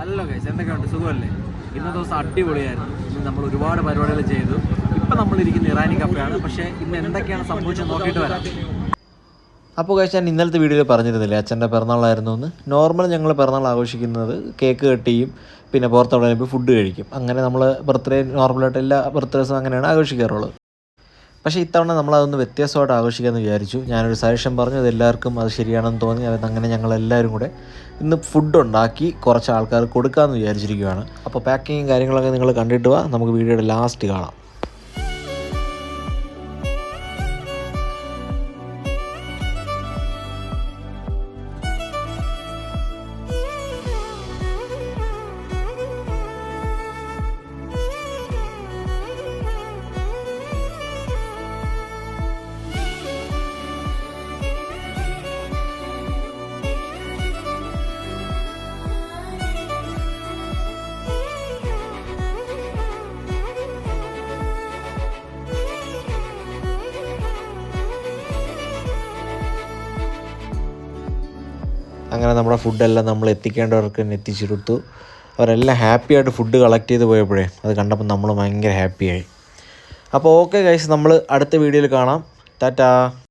Hello guys, എന്തൊക്കെയുണ്ട്? സുഖമല്ലേ? ഇന്നത്തെ ദിവസം അടിപൊളിയായിരുന്നു. ഇന്ന് നമ്മൾ ഒരുപാട് പരിപാടികൾ ചെയ്തു. ഇപ്പം നമ്മളിരിക്കുന്ന ഇറാനി കഫയാണ്. പക്ഷേ ഇന്ന് എന്തൊക്കെയാണ് സംഭവിച്ചത് നോക്കിയിട്ട് വരാം. അപ്പോൾ കഴിച്ച് ഞാൻ ഇന്നലത്തെ വീഡിയോയിൽ പറഞ്ഞിരുന്നില്ലേ അച്ഛൻ്റെ പിറന്നാളായിരുന്നു എന്ന്. നോർമൽ ഞങ്ങൾ പിറന്നാൾ ആഘോഷിക്കുന്നത് കേക്ക് കട്ട് ചെയ്യും, പിന്നെ പുറത്തവിടെ പോയി ഫുഡ് കഴിക്കും. അങ്ങനെ നമ്മൾ ബർത്ത്ഡേ നോർമലായിട്ട് എല്ലാ ബർത്ത്ഡേസും അങ്ങനെയാണ് ആഘോഷിക്കാറുള്ളത്. പക്ഷേ ഇത്തവണ നമ്മളതൊന്ന് വ്യത്യാസമായിട്ട് ആഘോഷിക്കാമെന്ന് വിചാരിച്ചു. ഞാനൊരു സജഷൻ പറഞ്ഞു, അതെല്ലാവർക്കും അത് ശരിയാണെന്ന് തോന്നി. അങ്ങനെ ഞങ്ങളെല്ലാവരും കൂടെ ഇന്ന് ഫുഡ് ഉണ്ടാക്കി കുറച്ച് ആൾക്കാർക്ക് കൊടുക്കാമെന്ന് വിചാരിച്ചിരിക്കുകയാണ്. അപ്പോൾ പാക്കിങ്ങും കാര്യങ്ങളൊക്കെ നിങ്ങൾ കണ്ടിട്ട് വാ, നമുക്ക് വീഡിയോയുടെ ലാസ്റ്റ് കാണാം. അങ്ങനെ നമ്മുടെ ഫുഡെല്ലാം നമ്മൾ എത്തിക്കേണ്ടവർക്ക് തന്നെ എത്തിച്ചെടുത്തു. അവരെല്ലാം ഹാപ്പിയായിട്ട് ഫുഡ് കളക്ട് ചെയ്ത് പോയപ്പോഴേ അത് കണ്ടപ്പോൾ നമ്മൾ ഭയങ്കര ഹാപ്പിയായി. അപ്പോൾ ഓക്കെ ഗൈസ്, നമ്മൾ അടുത്ത വീഡിയോയിൽ കാണാം. ടാറ്റാ.